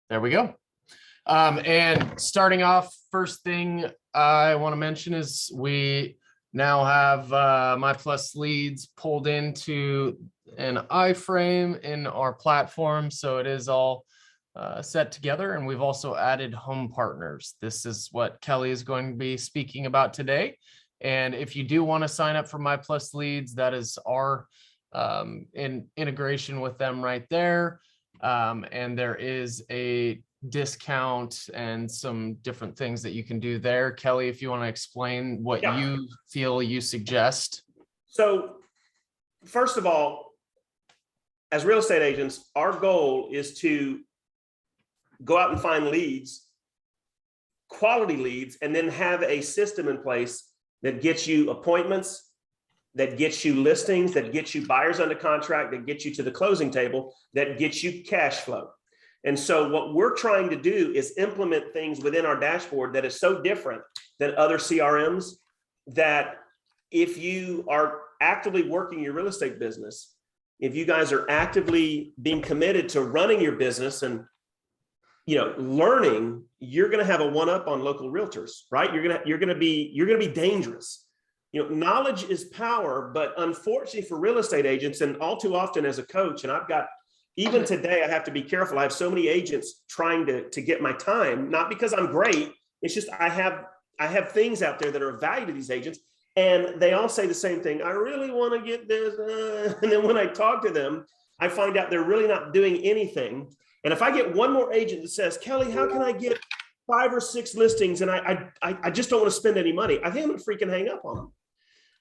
There we go. And starting off, first thing I want to mention is we now have My Plus Leads pulled into an iframe in our platform. So it is all set together. And we've also added home partners. This is what Kelly is going to be speaking about today. And if you do want to sign up for My Plus Leads, that is our integration with them right there. And there is a discount and some different things that you can do there. Kelly, if you want to explain what you feel you suggest. So first of all, as real estate agents, our goal is to go out and find leads, quality leads, and then have a system in place that gets you appointments, that gets you listings, that gets you buyers under contract, that gets you to the closing table, that gets you cash flow. And so what we're trying to do is implement things within our dashboard that is so different than other CRMs, that if you are actively working your real estate business, if you guys are actively being committed to running your business and learning, you're going to have a one-up on local realtors, right? You're going to be dangerous. Knowledge is power, but unfortunately for real estate agents, and all too often as a coach, and even today, I have to be careful. I have so many agents trying to get my time, not because I'm great. It's just I have things out there that are of value to these agents, and they all say the same thing. I really want to get this, and then when I talk to them, I find out they're really not doing anything. And if I get one more agent that says, Kelly, how can I get 5 or 6 listings, and I just don't want to spend any money, I think I'm gonna freaking hang up on them.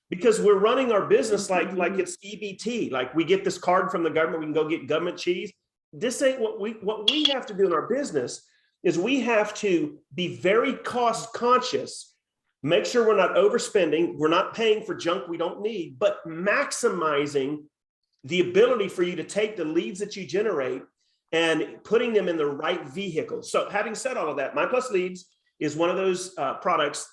Because we're running our business like it's EBT, like we get this card from the government, we can go get government cheese. This ain't what we have to do in our business. Is we have to be very cost conscious, make sure we're not overspending, we're not paying for junk we don't need, but maximizing the ability for you to take the leads that you generate and putting them in the right vehicle. So having said all of that, My Plus Leads is one of those products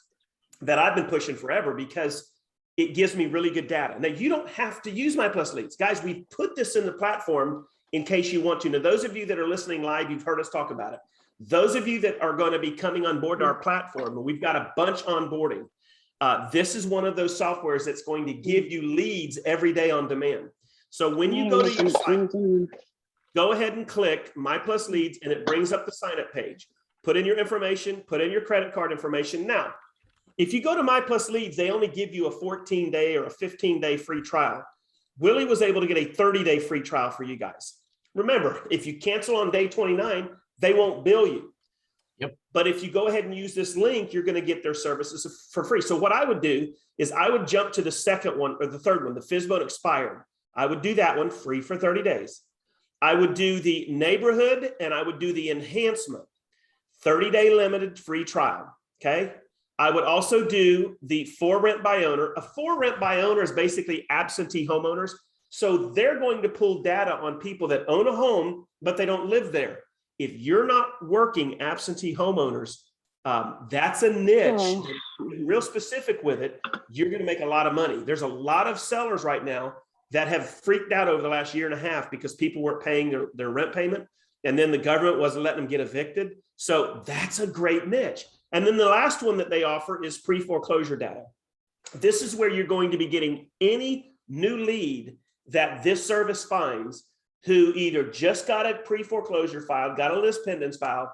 that I've been pushing forever because it gives me really good data. Now, you don't have to use My Plus Leads. Guys, we put this in the platform in case you want to. Now, those of you that are listening live, you've heard us talk about it. Those of you that are going to be coming on board to our platform, we've got a bunch onboarding. This is one of those softwares that's going to give you leads every day on demand. So when you go to your site, go ahead and click My Plus Leads, and it brings up the sign up page. Put in your information, put in your credit card information. Now, if you go to My Plus Leads, they only give you a 14-day or a 15-day free trial. Willie was able to get a 30-day free trial for you guys. Remember, if you cancel on day 29, they won't bill you. Yep. But if you go ahead and use this link, you're going to get their services for free. So what I would do is I would jump to the second one or the third one, the FSBO expired. I would do that one free for 30 days. I would do the neighborhood and I would do the enhancement, 30-day limited free trial. Okay. I would also do the for rent by owner. A for rent by owner is basically absentee homeowners. So they're going to pull data on people that own a home, but they don't live there. If you're not working absentee homeowners, that's a niche, real specific with it. You're going to make a lot of money. There's a lot of sellers right now that have freaked out over the last year and a half because people weren't paying their rent payment. And then the government wasn't letting them get evicted. So that's a great niche. And then the last one that they offer is pre-foreclosure data. This is where you're going to be getting any new lead that this service finds who either just got a pre-foreclosure file, got a list pendants file,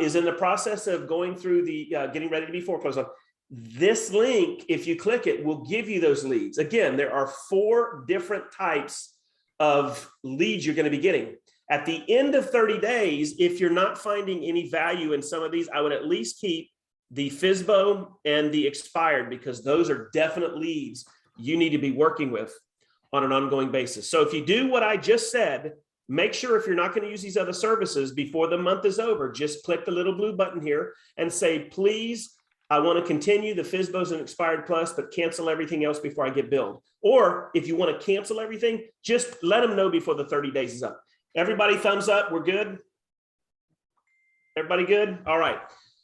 is in the process of going through the getting ready to be foreclosed on. This link, if you click it, will give you those leads. Again, there are 4 different types of leads you're going to be getting. At the end of 30 days, if you're not finding any value in some of these, I would at least keep the FSBO and the expired, because those are definite leads you need to be working with on an ongoing basis. So if you do what I just said, make sure if you're not going to use these other services before the month is over, just click the little blue button here and say, please, I want to continue the FSBOs and expired plus, but cancel everything else before I get billed. Or if you want to cancel everything, just let them know before the 30 days is up. Everybody thumbs up, we're good? Everybody good? All right.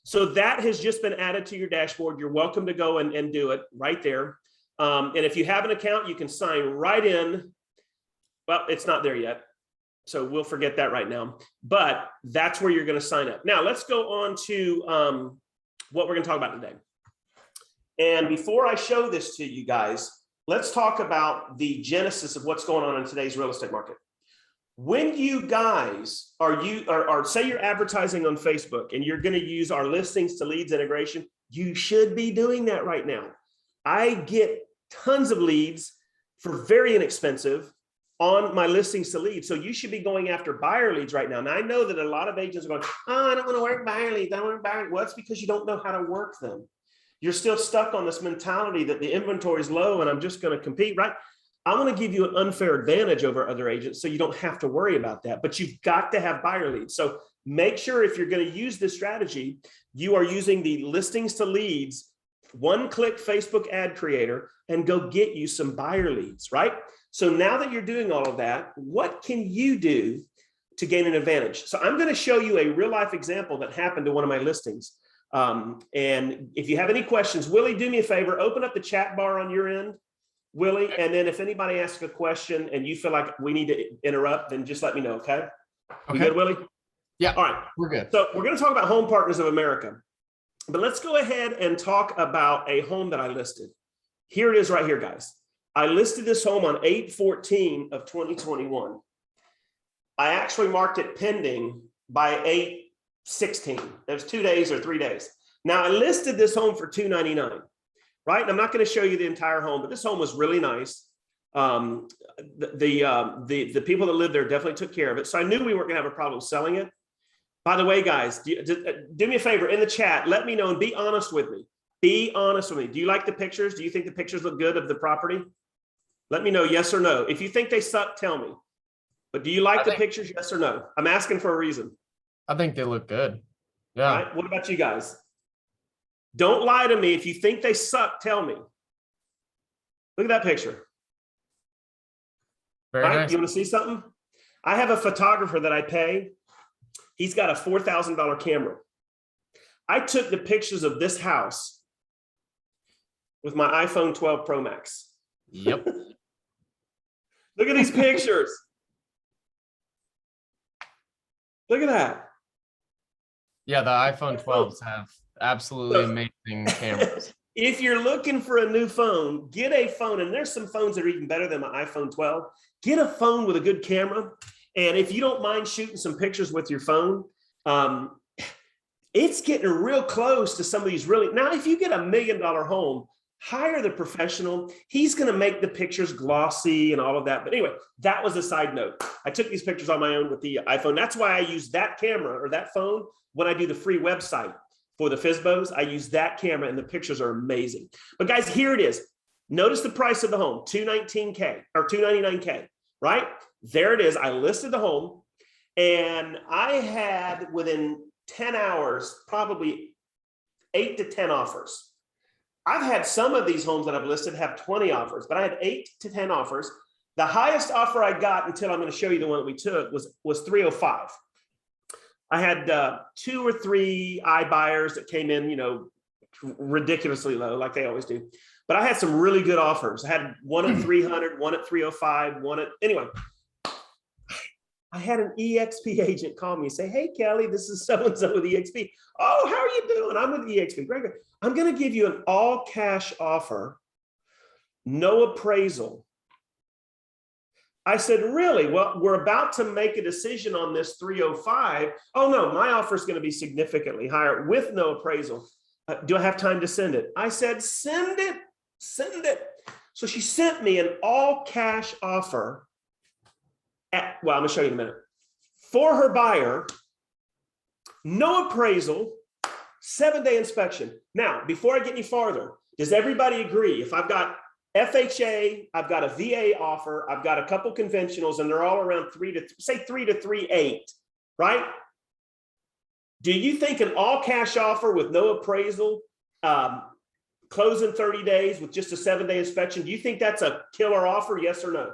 So that has just been added to your dashboard. You're welcome to go and do it right there. And if you have an account, you can sign right in. Well, it's not there yet. So we'll forget that right now, but that's where you're going to sign up. Now let's go on to what we're going to talk about today. And before I show this to you guys, let's talk about the genesis of what's going on in today's real estate market. When you guys are say you're advertising on Facebook and you're going to use our listings to leads integration, you should be doing that right now. I get tons of leads for very inexpensive on my listings to leads. So you should be going after buyer leads right now. Now I know that a lot of agents are going, oh, I don't want to work buyer leads. I don't want to buy. Well, it's because you don't know how to work them. You're still stuck on this mentality that the inventory is low and I'm just going to compete, right? I want to give you an unfair advantage over other agents so you don't have to worry about that, but you've got to have buyer leads. So make sure if you're going to use this strategy, you are using the listings to leads, one-click Facebook ad creator, and go get you some buyer leads, right? So now that you're doing all of that, what can you do to gain an advantage? So I'm going to show you a real-life example that happened to one of my listings. And if you have any questions, Willie, do me a favor, open up the chat bar on your end. Willie, and then if anybody asks a question and you feel like we need to interrupt, then just let me know, okay? We good, Willie? Yeah. All right. We're good. So we're going to talk about Home Partners of America, but let's go ahead and talk about a home that I listed. Here it is right here, guys. I listed this home on 8/14 of 2021. I actually marked it pending by 8/16. It was 2 days or 3 days. Now I listed this home for $299. Right? And I'm not going to show you the entire home, but this home was really nice. The people that lived there definitely took care of it. So I knew we weren't going to have a problem selling it. By the way, guys, do me a favor in the chat. Let me know and be honest with me. Be honest with me. Do you like the pictures? Do you think the pictures look good of the property? Let me know yes or no. If you think they suck, tell me. But do you like the pictures? Yes or no? I'm asking for a reason. I think they look good. Yeah. All right. What about you guys? Don't lie to me. If you think they suck, tell me. Look at that picture. Very Right? nice. You want to see something? I have a photographer that I pay. He's got a $4,000 camera. I took the pictures of this house with my iPhone 12 Pro Max. Yep. Look at these pictures. Look at that. Yeah, the iPhone 12s have absolutely amazing cameras. If you're looking for a new phone, get a phone. And there's some phones that are even better than my iPhone 12. Get a phone with a good camera. And if you don't mind shooting some pictures with your phone, it's getting real close to some of these really. Now, if you get $1 million home, hire the professional. He's going to make the pictures glossy and all of that. But anyway, that was a side note. I took these pictures on my own with the iPhone. That's why I use that camera or that phone when I do the free website. For the FSBOs, I use that camera and the pictures are amazing. But guys, here it is. Notice the price of the home, $219K or $299K, right? There it is. I listed the home and I had within 10 hours, probably 8 to 10 offers. I've had some of these homes that I've listed have 20 offers, but I had 8 to 10 offers. The highest offer I got until I'm going to show you the one that we took was 305. I had 2 or 3 iBuyers that came in, ridiculously low, like they always do. But I had some really good offers. I had one at 300, one at 305, anyway. I had an EXP agent call me and say, hey, Kelly, this is so-and-so with EXP. Oh, how are you doing? I'm with EXP. Great. I'm going to give you an all cash offer, no appraisal. I said, really? Well, we're about to make a decision on this 305. Oh, no, my offer is going to be significantly higher with no appraisal. Do I have time to send it? I said, send it. Send it. So she sent me an all cash offer I'm going to show you in a minute. For her buyer, no appraisal, 7-day inspection. Now, before I get any farther, does everybody agree? If I've got FHA, I've got a VA offer, I've got a couple conventionals, and they're all around 3 to 3.8, right? Do you think an all cash offer with no appraisal, close in 30 days with just a 7-day inspection, do you think that's a killer offer? Yes or no?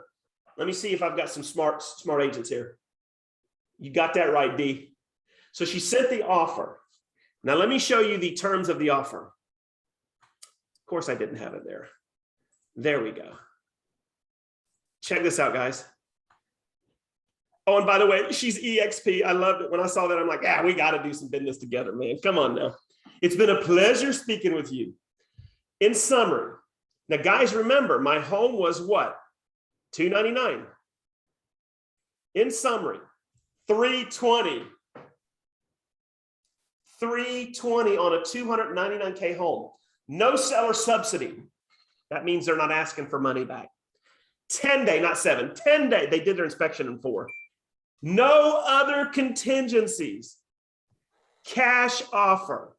Let me see if I've got some smart agents here. You got that right, D. So she sent the offer. Now let me show you the terms of the offer. Of course, I didn't have it there. There we go. Check this out, guys. Oh, and by the way, she's EXP. I loved it. When I saw that, I'm like, we got to do some business together, man. Come on now. It's been a pleasure speaking with you. In summary, now guys, remember, my home was what? $299. In summary, $320. $320 on a $299K home. No seller subsidy. That means they're not asking for money back. 10-day, not 7, 10-day. They did their inspection in 4. No other contingencies. Cash offer.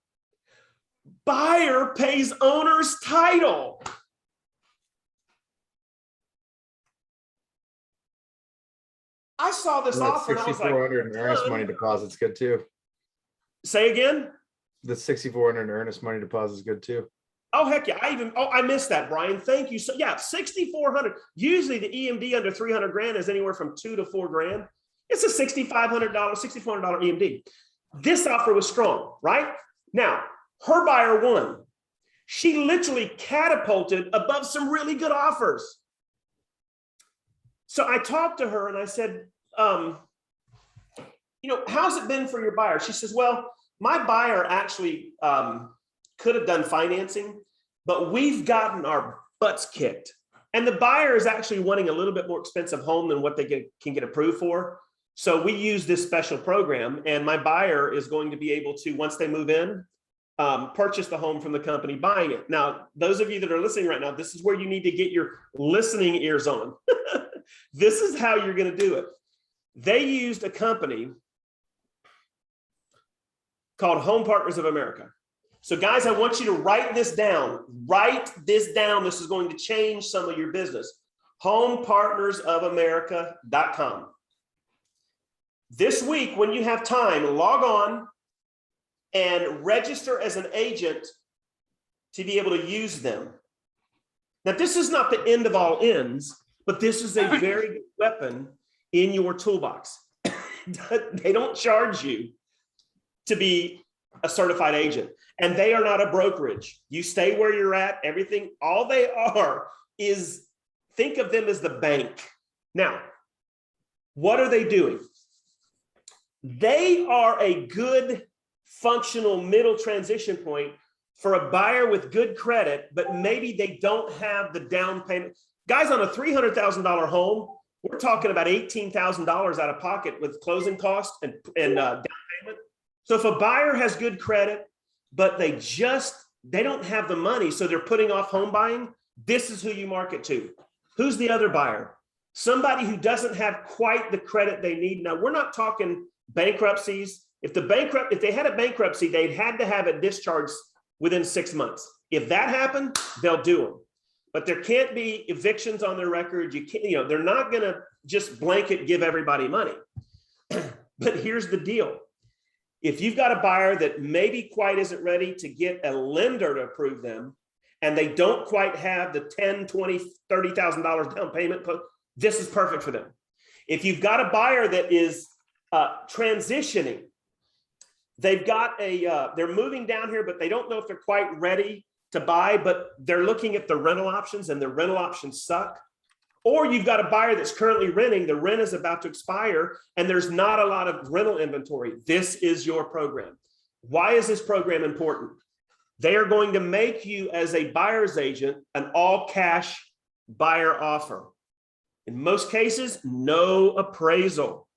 Buyer pays owner's title. I saw this offer and I was like, $6,400 in earnest money deposit's good too. Say again? The $6,400 in earnest money deposit is good too. Oh, heck yeah. I missed that, Brian. Thank you. So yeah, $6,400. Usually the EMD under 300 grand is anywhere from $2 to $4 grand. It's a $6,400 EMD. This offer was strong, right? Now, her buyer won. She literally catapulted above some really good offers. So I talked to her and I said, how's it been for your buyer? She says, well, my buyer actually could have done financing, but we've gotten our butts kicked. And the buyer is actually wanting a little bit more expensive home than what they can get approved for. So we use this special program, and my buyer is going to be able to, once they move in, purchase the home from the company buying it. Now, those of you that are listening right now, this is where you need to get your listening ears on. This is how you're going to do it. They used a company called Home Partners of America. So guys, I want you to write this down. Write this down. This is going to change some of your business. homepartnersofamerica.com. This week, when you have time, log on and register as an agent to be able to use them. Now, this is not the end of all ends, but this is a very good weapon in your toolbox. They don't charge you to be a certified agent, and they are not a brokerage. You stay where you're at, everything, all they are is, think of them as the bank. Now, what are they doing? They are a good functional middle transition point for a buyer with good credit, but maybe they don't have the down payment. Guys, on a $300,000 home, we're talking about $18,000 out of pocket with closing costs and down payment. So if a buyer has good credit, but they don't have the money, so they're putting off home buying, this is who you market to. Who's the other buyer? Somebody who doesn't have quite the credit they need. Now, we're not talking bankruptcies. If they had a bankruptcy, they'd had to have it discharged within 6 months. If that happened, they'll do them. But there can't be evictions on their record. You can't, they're not going to just blanket give everybody money. But here's the deal. If you've got a buyer that maybe quite isn't ready to get a lender to approve them, and they don't quite have the $10,000, $20,000, $30,000 down payment, this is perfect for them. If you've got a buyer that is transitioning, they're moving down here, but they don't know if they're quite ready to buy, but they're looking at the rental options and the rental options suck. Or you've got a buyer that's currently renting, the rent is about to expire, and there's not a lot of rental inventory. This is your program. Why is this program important? They are going to make you, as a buyer's agent, an all-cash buyer offer. In most cases, no appraisal,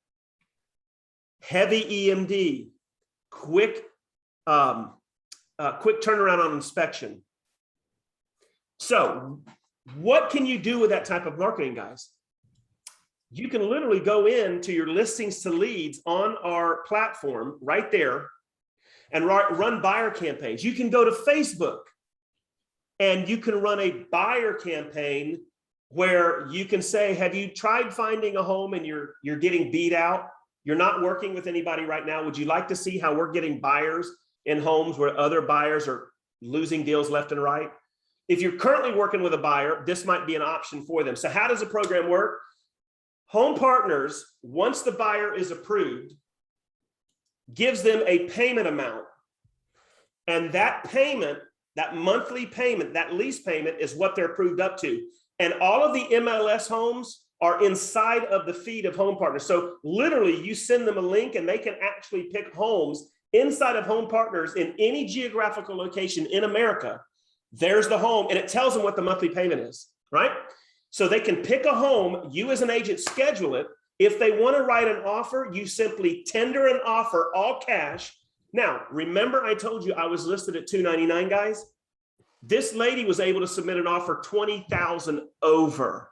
heavy EMD, quick turnaround on inspection. So what can you do with that type of marketing, guys? You can literally go into your listings to leads on our platform right there and run buyer campaigns. You can go to Facebook and you can run a buyer campaign where you can say, have you tried finding a home and you're getting beat out? You're not working with anybody right now. Would you like to see how we're getting buyers in homes where other buyers are losing deals left and right? If you're currently working with a buyer, this might be an option for them. So how does the program work? Home Partners, once the buyer is approved, gives them a payment amount. And that payment, that monthly payment, that lease payment is what they're approved up to. And all of the MLS homes are inside of the feed of Home Partners. So literally you send them a link and they can actually pick homes inside of Home Partners in any geographical location in America. There's the home and it tells them what the monthly payment is, right? So they can pick a home, you as an agent schedule it. If they want to write an offer, you simply tender an offer, all cash. Now, remember I told you I was listed at $299, guys? This lady was able to submit an offer 20,000 over.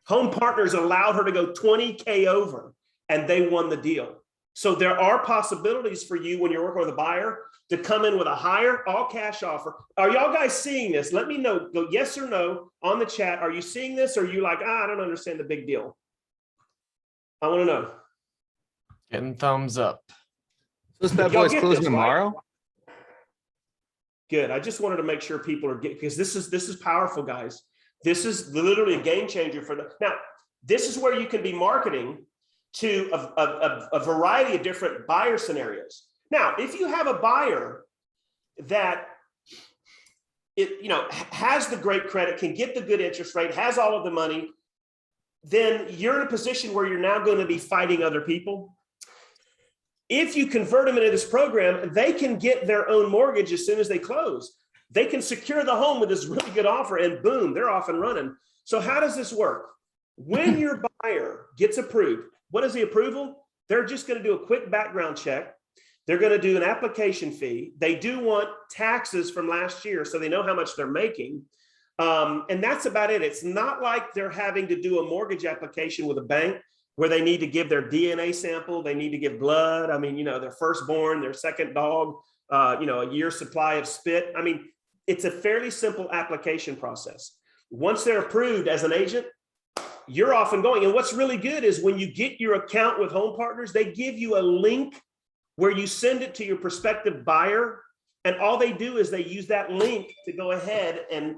Home Partners allowed her to go 20K over and they won the deal. So there are possibilities for you when you're working with a buyer to come in with a higher all cash offer. Are y'all guys seeing this? Let me know, go yes or no on the chat. Are you seeing this? Or are you like, I don't understand the big deal? I want to know. Getting thumbs up. So this bad Y'all boy's get closing this, right? tomorrow? Good. I just wanted to make sure people are getting, because this is powerful, guys. This is literally a game changer for them. Now, this is where you can be marketing to a variety of different buyer scenarios. Now, if you have a buyer that has the great credit, can get the good interest rate, has all of the money, then you're in a position where you're now going to be fighting other people. If you convert them into this program, they can get their own mortgage as soon as they close. They can secure the home with this really good offer and boom, they're off and running. So how does this work? When your buyer gets approved, what is the approval? They're just going to do a quick background check. They're going to do an application fee. They do want taxes from last year so they know how much they're making. And that's about it. It's not like they're having to do a mortgage application with a bank where they need to give their DNA sample. They need to give blood. I mean, their firstborn, their second dog, a year's supply of spit. I mean, it's a fairly simple application process. Once they're approved as an agent, you're off and going. And what's really good is when you get your account with Home Partners, they give you a link where you send it to your prospective buyer. And all they do is they use that link to go ahead and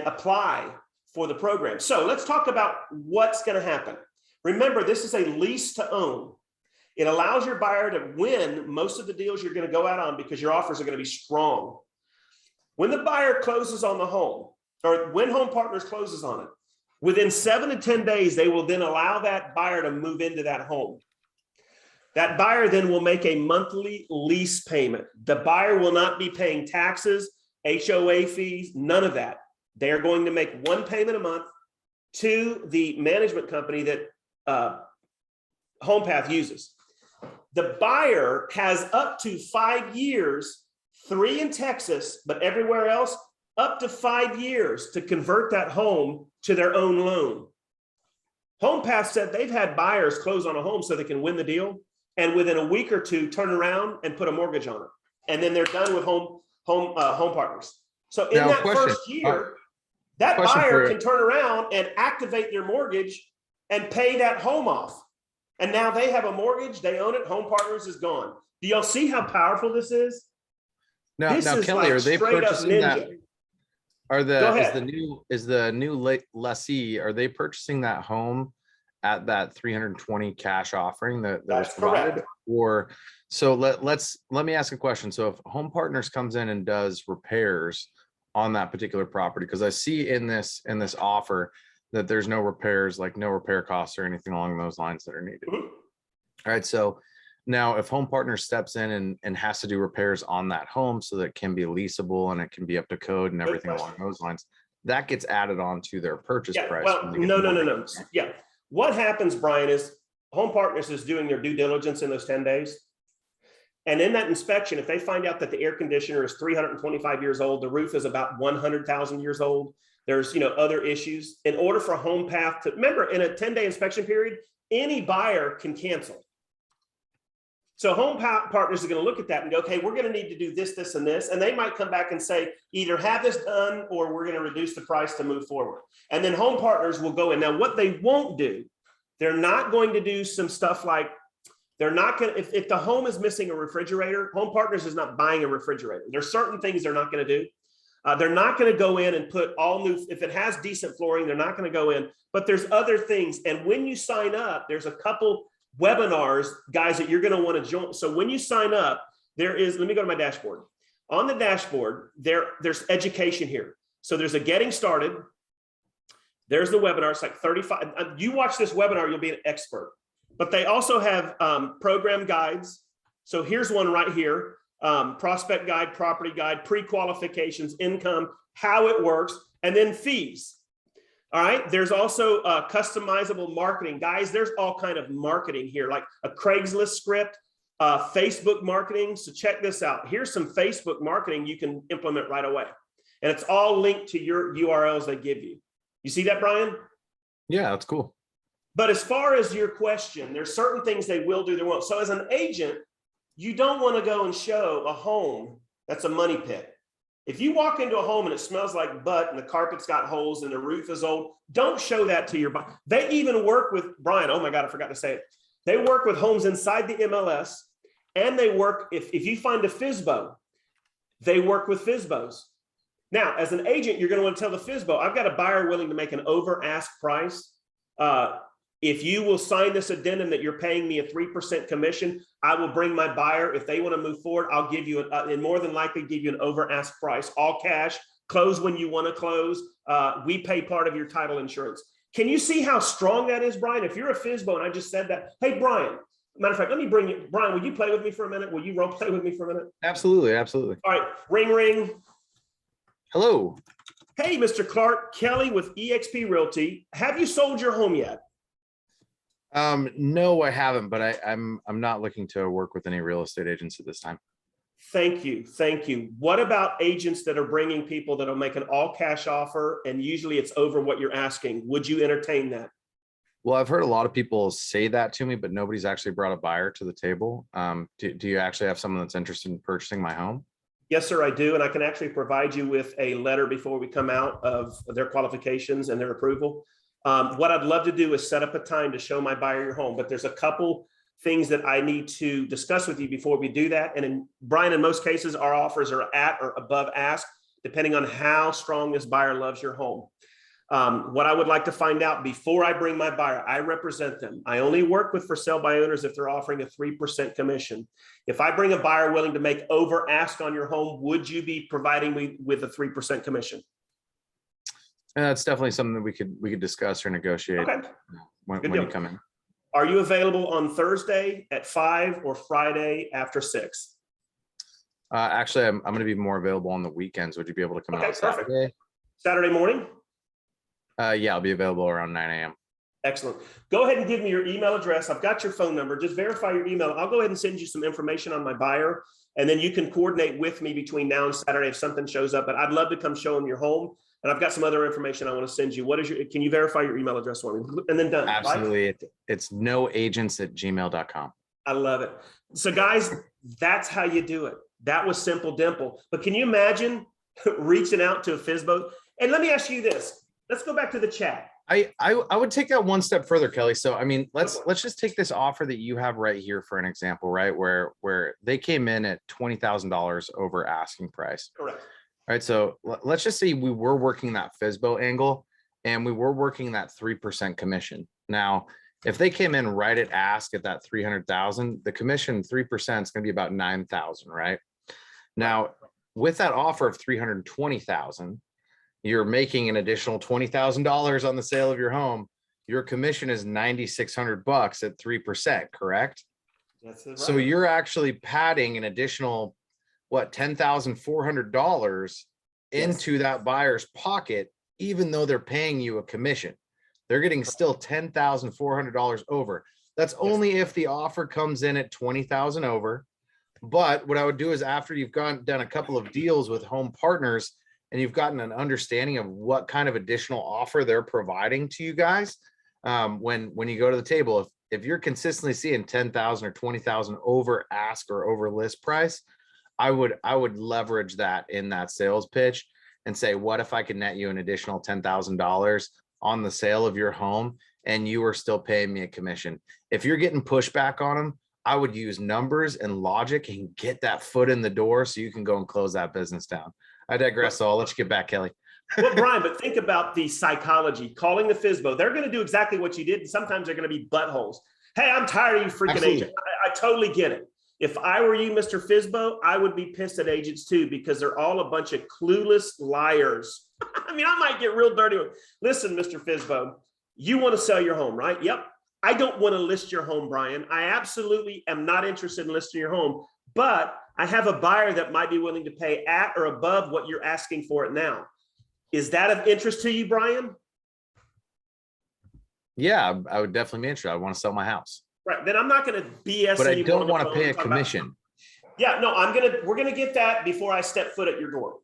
apply for the program. So let's talk about what's going to happen. Remember, this is a lease to own. It allows your buyer to win most of the deals you're going to go out on because your offers are going to be strong. When the buyer closes on the home, or when Home Partners closes on it, within 7 to 10 days, they will then allow that buyer to move into that home. That buyer then will make a monthly lease payment. The buyer will not be paying taxes, HOA fees, none of that. They are going to make one payment a month to the management company that HomePath uses. The buyer has up to 5 years, 3 in Texas, but everywhere else, up to 5 years to convert that home to their own loan. HomePath said they've had buyers close on a home so they can win the deal, and within a week or two, turn around and put a mortgage on it. And then they're done with Home Partners. So in that first year, that buyer can turn around and activate their mortgage and pay that home off. And now they have a mortgage, they own it, Home Partners is gone. Do y'all see how powerful this is? Now, Kelly, are they purchasing that? Is the new lessee, are they purchasing that home at that 320 cash offering that was provided? Correct. Or so let me ask a question. So if Home Partners comes in and does repairs on that particular property, because I see in this offer that there's no repairs, like no repair costs or anything along those lines that are needed. Mm-hmm. All right. So now if Home Partners steps in and has to do repairs on that home so that it can be leasable and it can be up to code and everything along those lines, that gets added on to their purchase price. Well, no. Yeah. What happens, Brian, is Home Partners is doing their due diligence in those 10 days. And in that inspection, if they find out that the air conditioner is 325 years old, the roof is about 100,000 years old, there's other issues. In order for HomePath to, remember, in a 10-day inspection period, any buyer can cancel. So Home Partners are going to look at that and go, okay, we're going to need to do this, this, and this. And they might come back and say, either have this done or we're going to reduce the price to move forward. And then Home Partners will go in. Now, what they won't do, they're not going to do some stuff like, they're not going to, if the home is missing a refrigerator, Home Partners is not buying a refrigerator. There's certain things they're not going to do. They're not going to go in and put all new, if it has decent flooring, they're not going to go in, but there's other things. And when you sign up, there's a couple webinars, guys, that you're going to want to join. So when you sign up, there is, let me go to my dashboard. On the dashboard, there's education here. So there's a getting started. There's the webinar. It's like 35. You watch this webinar, you'll be an expert. But they also have program guides. So here's one right here. Prospect guide, property guide, pre-qualifications, income, how it works, and then fees. All right. There's also customizable marketing. Guys, there's all kind of marketing here, like a Craigslist script, Facebook marketing. So check this out. Here's some Facebook marketing you can implement right away. And it's all linked to your URLs they give you. You see that, Brian? Yeah, that's cool. But as far as your question, there's certain things they will do, they won't. So as an agent, you don't want to go and show a home that's a money pit. If you walk into a home and it smells like butt and the carpet's got holes and the roof is old, don't show that to your buyer. They even work with, Brian, oh my God, I forgot to say it. They work with homes inside the MLS, and they work, if you find a FSBO, they work with FSBOs. Now, as an agent, you're going to want to tell the FSBO, I've got a buyer willing to make an over ask price. If you will sign this addendum that you're paying me a 3% commission, I will bring my buyer. If they want to move forward, I'll give you, and more than likely give you an over ask price, all cash, close when you want to close. We pay part of your title insurance. Can you see how strong that is, Brian? If you're a FSBO and I just said that, hey, Brian, matter of fact, let me bring you, Brian, will you play with me for a minute? Will you role play with me for a minute? Absolutely. Absolutely. All right, ring, ring. Hello. Hey, Mr. Clark, Kelly with eXp Realty. Have you sold your home yet? No, I haven't, but I'm not looking to work with any real estate agents at this time. Thank you. Thank you. What about agents that are bringing people that'll make an all cash offer and usually it's over what you're asking? Would you entertain that? Well, I've heard a lot of people say that to me, but nobody's actually brought a buyer to the table. Do you actually have someone that's interested in purchasing my home? Yes, sir, I do. And I can actually provide you with a letter before we come out of their qualifications and their approval. What I'd love to do is set up a time to show my buyer your home, but there's a couple things that I need to discuss with you before we do that. And Brian, in most cases, our offers are at or above ask, depending on how strong this buyer loves your home. What I would like to find out before I bring my buyer, I represent them. I only work with for sale by owners if they're offering a 3% commission. If I bring a buyer willing to make over ask on your home, would you be providing me with a 3% commission? That's definitely something that we could discuss or negotiate when you come in. Are you available on Thursday at 5 or Friday after 6? Actually, I'm going to be more available on the weekends. Would you be able to come out Saturday? Saturday morning? Yeah, I'll be available around 9 a.m. Excellent. Go ahead and give me your email address. I've got your phone number. Just verify your email. I'll go ahead and send you some information on my buyer, and then you can coordinate with me between now and Saturday if something shows up. But I'd love to come show them your home. And I've got some other information I want to send you. Can you verify your email address for me? And then done. Absolutely. Right? It's noagents@gmail.com. I love it. So guys, that's how you do it. That was simple dimple. But can you imagine reaching out to a FSBO? And let me ask you this. Let's go back to the chat. I would take that one step further, Kelly. So, I mean, let's just take this offer that you have right here for an example, right? Where they came in at $20,000 over asking price. Correct. All right. So let's just say we were working that FSBO angle and we were working that 3% commission. Now, if they came in right at ask at that 300,000, the commission 3% is going to be about 9,000, right? Now, with that offer of 320,000, you're making an additional $20,000 on the sale of your home. Your commission is $9,600 at 3%, correct? That's it, right. So you're actually padding an additional, $10,400 into that buyer's pocket, even though they're paying you a commission. They're getting still $10,400 over. That's only if the offer comes in at 20,000 over. But what I would do is after you've done a couple of deals with home partners and you've gotten an understanding of what kind of additional offer they're providing to you guys, when you go to the table, if you're consistently seeing 10,000 or 20,000 over ask or over list price, I would leverage that in that sales pitch and say, what if I could net you an additional $10,000 on the sale of your home and you are still paying me a commission? If you're getting pushback on them, I would use numbers and logic and get that foot in the door so you can go and close that business down. I digress. So I'll let you get back, Kelly. Well, Brian, but think about the psychology, calling the FSBO. They're going to do exactly what you did. And sometimes they're going to be buttholes. Hey, I'm tired of you freaking agents. I totally get it. If I were you, Mr. FSBO, I would be pissed at agents too, because they're all a bunch of clueless liars. I mean, I might get real dirty. Listen, Mr. Fizbo, you want to sell your home, right? Yep. I don't want to list your home, Brian. I absolutely am not interested in listing your home, but I have a buyer that might be willing to pay at or above what you're asking for it now. Is that of interest to you, Brian? Yeah, I would definitely be interested. I want to sell my house. Right. Then I'm not going to BS. But I anymore don't on the want to phone pay a and talk about- commission. Yeah, no, we're going to get that before I step foot at your door.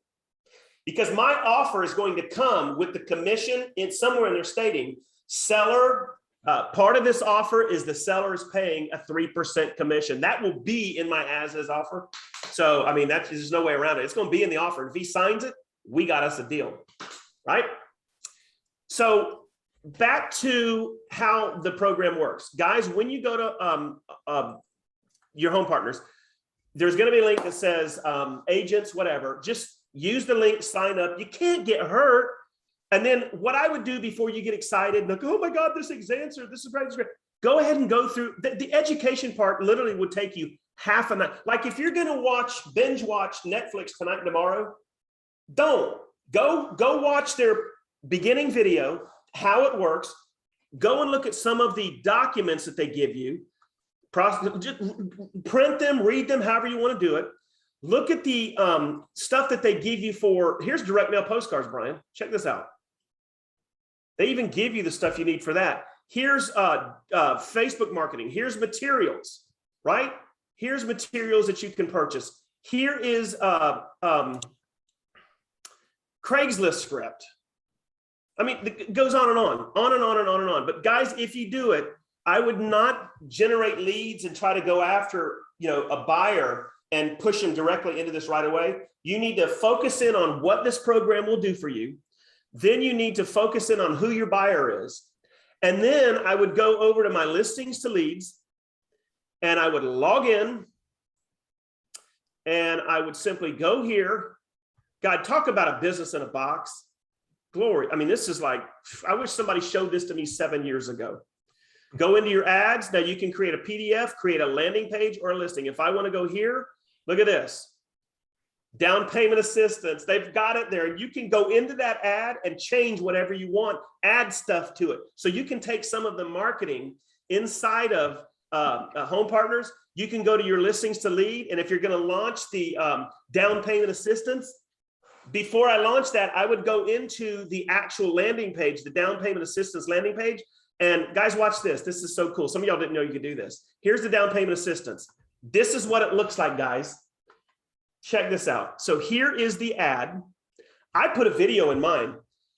Because my offer is going to come with the commission in somewhere in there stating seller, part of this offer is the seller is paying a 3% commission. That will be in my as-is offer. So, I mean, there's no way around it. It's going to be in the offer. If he signs it, we got us a deal, right? So back to how the program works. Guys, when you go to your home partners, there's going to be a link that says agents, whatever. Just use the link, sign up. You can't get hurt. And then what I would do before you get excited, like, oh my God, this is answer, this is great, this is great. Go ahead and go through the education part. Literally would take you half a night. Like if you're going to binge watch Netflix tonight and tomorrow, don't go watch their beginning video, how it works. Go and look at some of the documents that they give you. Just print them, read them, however you want to do it. Look at the stuff that they give you for, here's direct mail postcards, Brian. Check this out. They even give you the stuff you need for that. Here's Facebook marketing. Here's materials, right? Here's materials that you can purchase. Here is Craigslist script. I mean, it goes on and on and on and on and on. But guys, if you do it, I would not generate leads and try to go after, a buyer and push them directly into this right away. You need to focus in on what this program will do for you. Then you need to focus in on who your buyer is. And then I would go over to my listings to leads and I would log in and I would simply go here. God, talk about a business in a box. Glory. I mean, this is like, I wish somebody showed this to me 7 years ago. Go into your ads. Now you can create a PDF, create a landing page or a listing. If I want to go here, look at this. Down payment assistance. They've got it there. And you can go into that ad and change whatever you want, add stuff to it. So you can take some of the marketing inside of Home Partners. You can go to your listings to lead. And if you're going to launch the down payment assistance, before I launch that, I would go into the actual landing page, the down payment assistance landing page. And guys, watch this. This is so cool. Some of y'all didn't know you could do this. Here's the down payment assistance. This is what it looks like, guys. Check this out. So here is the ad. I put a video in mine.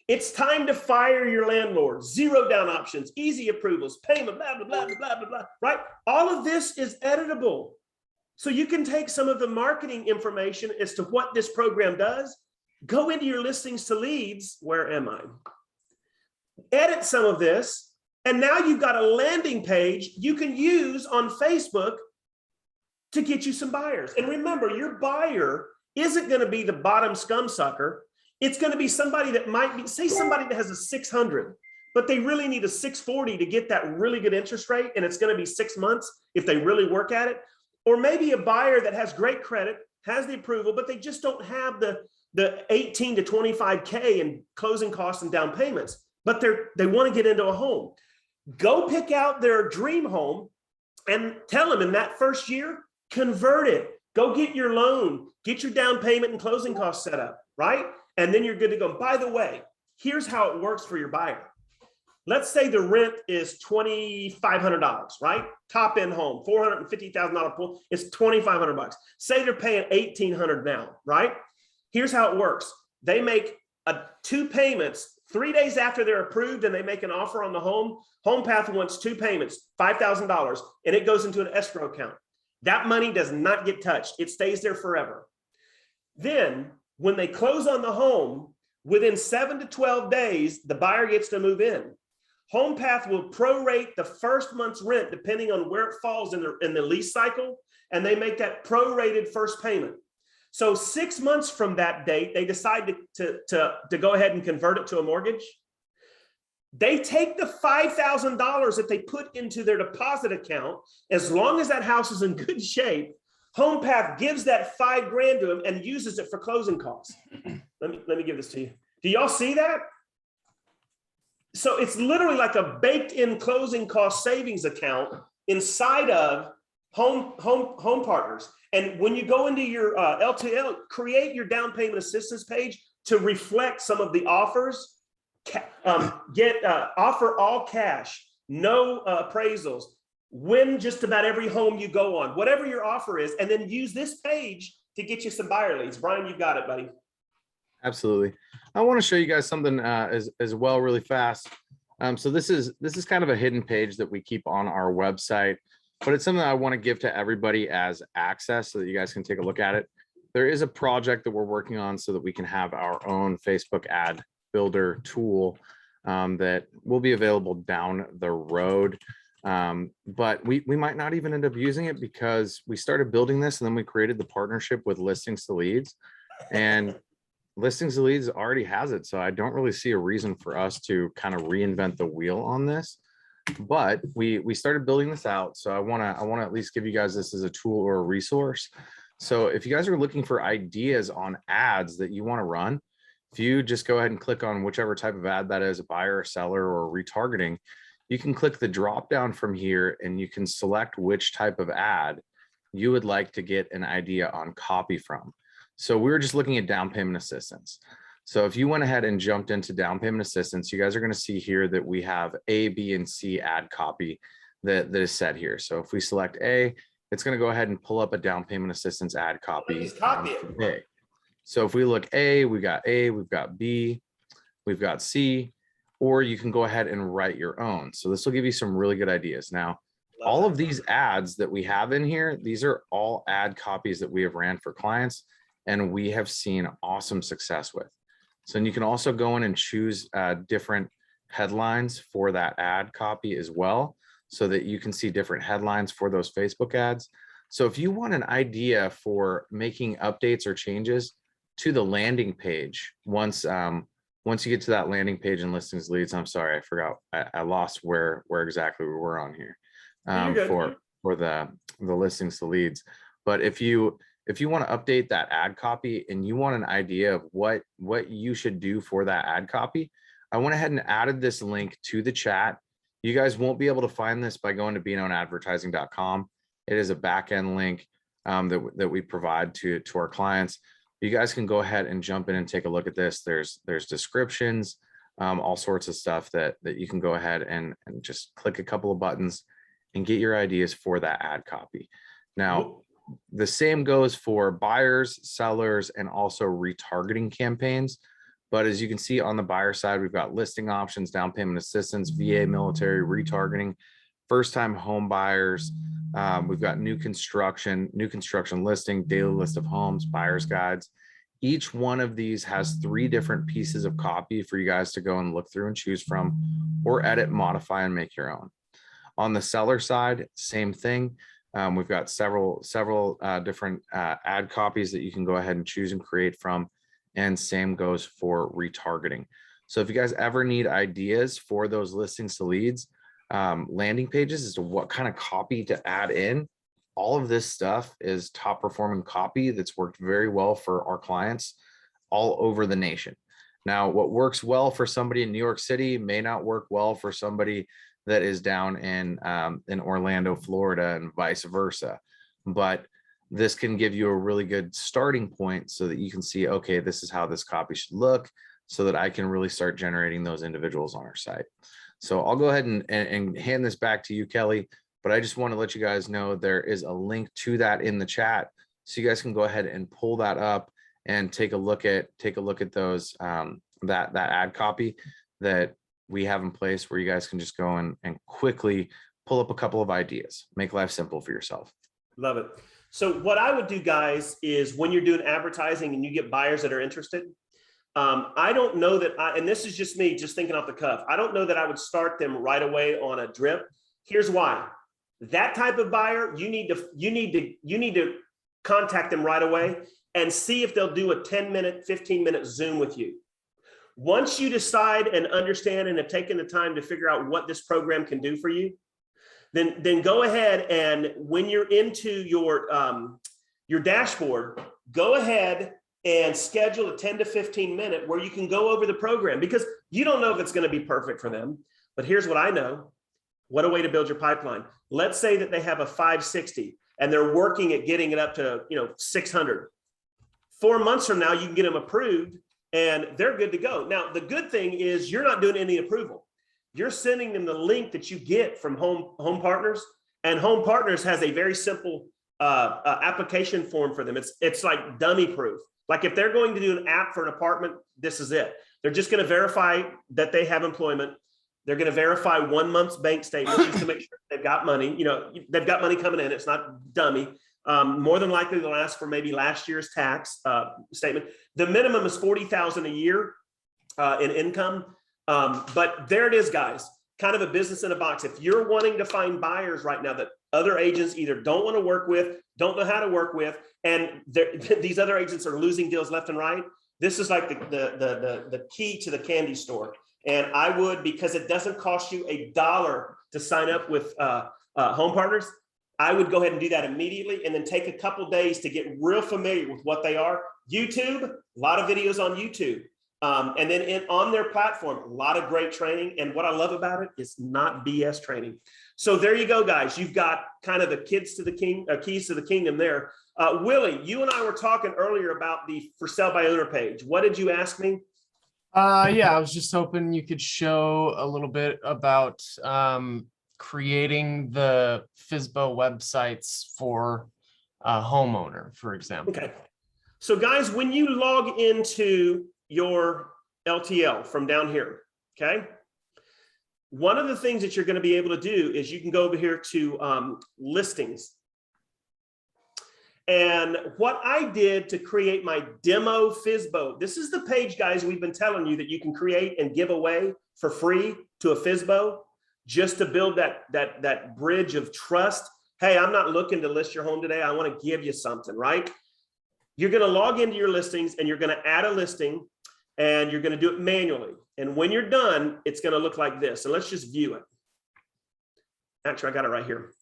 It's time to fire your landlord. 0 down options, easy approvals, payment, blah, blah, blah, blah, blah, blah, right? All of this is editable. So you can take some of the marketing information as to what this program does, go into your listings to leads. Where am I? Edit some of this. And now you've got a landing page you can use on Facebook to get you some buyers. And remember, your buyer isn't going to be the bottom scum sucker. It's going to be somebody that might be, say somebody that has a 600, but they really need a 640 to get that really good interest rate. And it's going to be 6 months if they really work at it. Or maybe a buyer that has great credit, has the approval, but they just don't have the 18 to 25K in closing costs and down payments, but they want to get into a home. Go pick out their dream home and tell them in that first year, convert it. Go get your loan, get your down payment and closing costs set up, right? And then you're good to go. By the way, here's how it works for your buyer. Let's say the rent is $2,500, right? Top end home, $450,000 pool. It's $2,500. Say they're paying $1,800 now, right? Here's how it works. They make 2 payments 3 days after they're approved and they make an offer on the home. HomePath wants 2 payments, $5,000, and it goes into an escrow account. That money does not get touched. It stays there forever. Then when they close on the home, within 7 to 12 days, the buyer gets to move in. HomePath will prorate the first month's rent depending on where it falls in the lease cycle, and they make that prorated first payment. So 6 months from that date, they decide to go ahead and convert it to a mortgage. They take the $5,000 that they put into their deposit account. As long as that house is in good shape, HomePath gives that $5,000 to them and uses it for closing costs. Let me give this to you. Do y'all see that? So it's literally like a baked in closing cost savings account inside of home partners. And when you go into your L2L, create your down payment assistance page to reflect some of the offers. Offer all cash, no appraisals, win just about every home you go on, whatever your offer is, and then use this page to get you some buyer leads. Brian, you got it, buddy. Absolutely. I want to show you guys something as well really fast. So this is kind of a hidden page that we keep on our website, but it's something I want to give to everybody as access so that you guys can take a look at it. There is a project that we're working on so that we can have our own Facebook ad builder tool that will be available down the road. But we might not even end up using it because we started building this and then we created the partnership with Listings to Leads, and Listings to Leads already has it. So I don't really see a reason for us to kind of reinvent the wheel on this. But we started building this out. So I want to at least give you guys this as a tool or a resource. So if you guys are looking for ideas on ads that you want to run, if you just go ahead and click on whichever type of ad that is, a buyer, a seller, or retargeting, you can click the drop down from here and you can select which type of ad you would like to get an idea on copy from. So we were just looking at down payment assistance. So if you went ahead and jumped into down payment assistance, you guys are going to see here that we have A, B, and C ad copy that is set here. So if we select A, it's going to go ahead and pull up a down payment assistance ad copy. For A. So if we look A, we've got B, we've got C, or you can go ahead and write your own. So this will give you some really good ideas. Now, all of these ads that we have in here, these are all ad copies that we have ran for clients and we have seen awesome success with. So you can also go in and choose different headlines for that ad copy as well, so that you can see different headlines for those Facebook ads. So if you want an idea for making updates or changes to the landing page, once you get to that landing page in Listings Leads, I'm sorry, I forgot, I lost where exactly we were on here for the Listings to Leads. But if you want to update that ad copy and you want an idea of what you should do for that ad copy, I went ahead and added this link to the chat. You guys won't be able to find this by going to beknownadvertising.com. It is a back-end link that we provide to our clients. You guys can go ahead and jump in and take a look at this. There's descriptions, all sorts of stuff that you can go ahead and just click a couple of buttons and get your ideas for that ad copy. Now, the same goes for buyers, sellers, and also retargeting campaigns. But as you can see on the buyer side, we've got listing options, down payment assistance, VA, military, retargeting, first-time home buyers. We've got new construction listing, daily list of homes, buyer's guides. Each one of these has 3 different pieces of copy for you guys to go and look through and choose from, or edit, modify, and make your own. On the seller side, same thing. We've got several different ad copies that you can go ahead and choose and create from. And same goes for retargeting. So if you guys ever need ideas for those Listings to Leads landing pages as to what kind of copy to add in, all of this stuff is top performing copy that's worked very well for our clients all over the nation. Now, what works well for somebody in New York City may not work well for somebody that is down in Orlando, Florida, and vice versa. But this can give you a really good starting point so that you can see, okay, this is how this copy should look, so that I can really start generating those individuals on our site. So I'll go ahead and hand this back to you, Kelly, but I just want to let you guys know there is a link to that in the chat. So you guys can go ahead and pull that up and take a look at those, that ad copy that we have in place, where you guys can just go and quickly pull up a couple of ideas, make life simple for yourself. Love it. So what I would do, guys, is when you're doing advertising and you get buyers that are interested, I don't know that and this is just me, just thinking off the cuff, I don't know that I would start them right away on a drip. Here's why. That type of buyer, you need to contact them right away and see if they'll do a 10-minute, 15-minute Zoom with you. Once you decide and understand and have taken the time to figure out what this program can do for you, then go ahead, and when you're into your dashboard, go ahead and schedule a 10 to 15 minute where you can go over the program, because you don't know if it's going to be perfect for them. But here's what I know. What a way to build your pipeline. Let's say that they have a 560 and they're working at getting it up to 600. 4 months from now, you can get them approved and they're good to go. Now, the good thing is you're not doing any approval. You're sending them the link that you get from Home Partners, and Home Partners has a very simple application form for them. It's like dummy proof. Like if they're going to do an app for an apartment, this is it. They're just going to verify that they have employment. They're going to verify 1 month's bank statement just to make sure they've got money. They've got money coming in. It's not dummy. More than likely they'll ask for maybe last year's tax statement. The minimum is $40,000 a year in income. But there it is, guys, kind of a business in a box. If you're wanting to find buyers right now that other agents either don't want to work with, don't know how to work with, and these other agents are losing deals left and right, this is like the key to the candy store. And I would, because it doesn't cost you $1 to sign up with Home Partners, I would go ahead and do that immediately, and then take a couple days to get real familiar with what they are. YouTube, a lot of videos on YouTube. And then on their platform, a lot of great training. And what I love about it is not BS training. So there you go, guys. You've got kind of the keys to the kingdom there. Willie, you and I were talking earlier about the for sale by owner page. What did you ask me? Yeah, I was just hoping you could show a little bit about creating the FSBO websites for a homeowner, for example. Okay. So guys, when you log into your LTL from down here, okay, one of the things that you're going to be able to do is you can go over here to listings. And what I did to create my demo FSBO, this is the page, guys, we've been telling you that you can create and give away for free to a FSBO, just to build that bridge of trust. Hey, I'm not looking to list your home today. I want to give you something, right? You're going to log into your listings and you're going to add a listing, and you're going to do it manually. And when you're done, it's going to look like this. And let's just view it. Actually, I got it right here.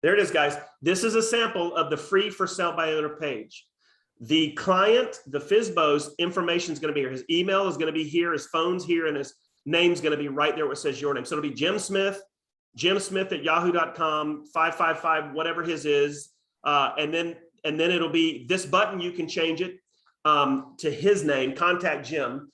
There it is, guys. This is a sample of the free for sale by owner page. The client, the FSBO's information is going to be here. His email is going to be here. His phone's here, and his name's going to be right there where it says your name. So it'll be Jim Smith at yahoo.com, 555, whatever his is. And then it'll be this button. You can change it to his name, contact Jim.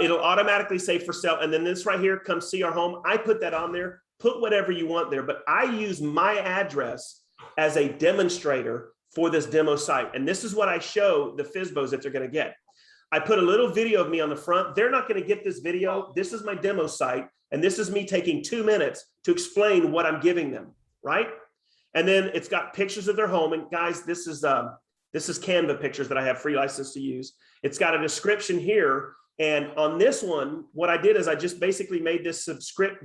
It'll automatically say for sale. And then this right here, come see our home. I put that on there. Put whatever you want there, but I use my address as a demonstrator for this demo site. And this is what I show the FSBOs that they're going to get. I put a little video of me on the front. They're not going to get this video. This is my demo site. And this is me taking 2 minutes to explain what I'm giving them, right? And then it's got pictures of their home. And guys, this is Canva pictures that I have free license to use. It's got a description here. And on this one, what I did is I just basically made this description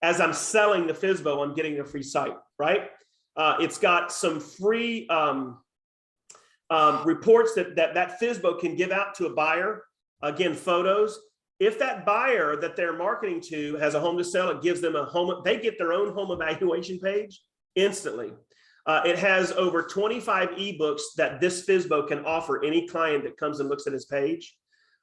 as I'm selling the FSBO. I'm getting a free site, right? It's got some free reports that FSBO can give out to a buyer. Again, photos. If that buyer that they're marketing to has a home to sell, it gives them a home. They get their own home evaluation page instantly. It has over 25 ebooks that this FSBO can offer any client that comes and looks at his page.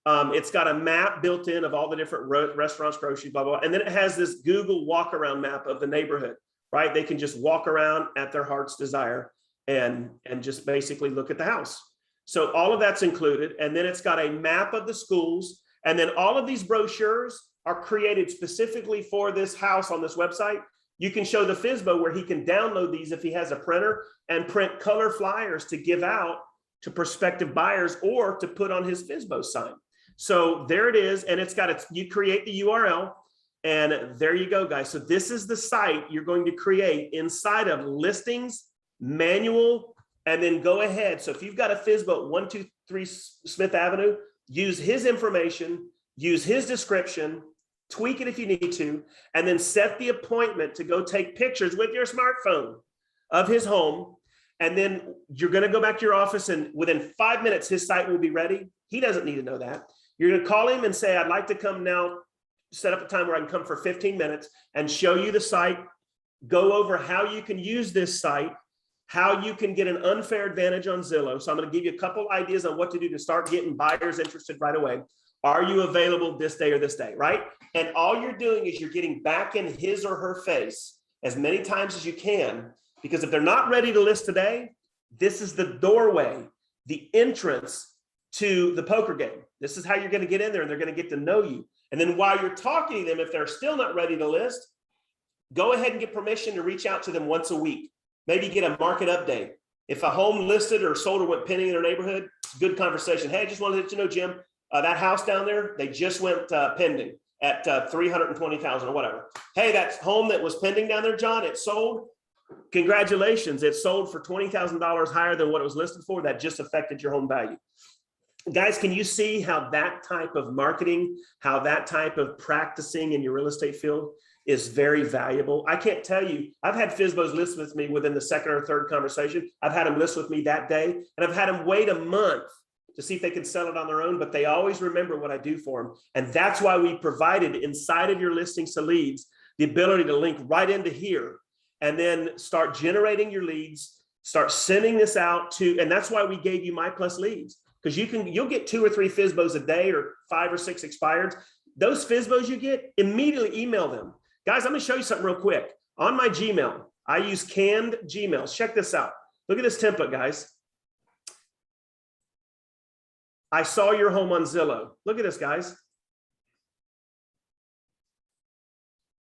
It's got a map built in of all the different restaurants, groceries, blah, blah, blah. And then it has this Google walk around map of the neighborhood, right? They can just walk around at their heart's desire and just basically look at the house. So all of that's included. And then it's got a map of the schools. And then all of these brochures are created specifically for this house on this website. You can show the FSBO where he can download these if he has a printer and print color flyers to give out to prospective buyers or to put on his FSBO sign. So there it is. And it's got you create the URL, and there you go, guys. So this is the site you're going to create inside of listings, manual, and then go ahead. So if you've got a FSBO at 123 Smith Avenue, use his information, use his description, tweak it if you need to, and then set the appointment to go take pictures with your smartphone of his home. And then you're going to go back to your office, and within 5 minutes, his site will be ready. He doesn't need to know that. You're going to call him and say, I'd like to come now, set up a time where I can come for 15 minutes and show you the site, go over how you can use this site, how you can get an unfair advantage on Zillow. So I'm going to give you a couple ideas on what to do to start getting buyers interested right away. Are you available this day or this day, right? And all you're doing is you're getting back in his or her face as many times as you can, because if they're not ready to list today, this is the doorway, the entrance to the poker game. This is how you're going to get in there, and they're going to get to know you. And then while you're talking to them, if they're still not ready to list, go ahead and get permission to reach out to them once a week. Maybe get a market update. If a home listed or sold or went pending in their neighborhood, good conversation. Hey, just wanted to let you know, Jim, that house down there, they just went pending at 320,000 or whatever. Hey, that home that was pending down there, John, it sold. Congratulations, it sold for $20,000 higher than what it was listed for. That just affected your home value. Guys, can you see how that type of marketing, how that type of practicing in your real estate field is very valuable? I can't tell you, I've had FSBOs list with me within the second or third conversation. I've had them list with me that day, and I've had them wait a month to see if they can sell it on their own, but they always remember what I do for them. And that's why we provided inside of your listings to leads, the ability to link right into here and then start generating your leads, start sending this out to, and that's why we gave you My Plus leads, because you'll get 2 or 3 FSBOs a day or 5 or 6 expireds. Those FSBOs you get, immediately email them. Guys, I'm gonna show you something real quick. On my Gmail, I use canned Gmails. Check this out. Look at this template, guys. I saw your home on Zillow. Look at this, guys.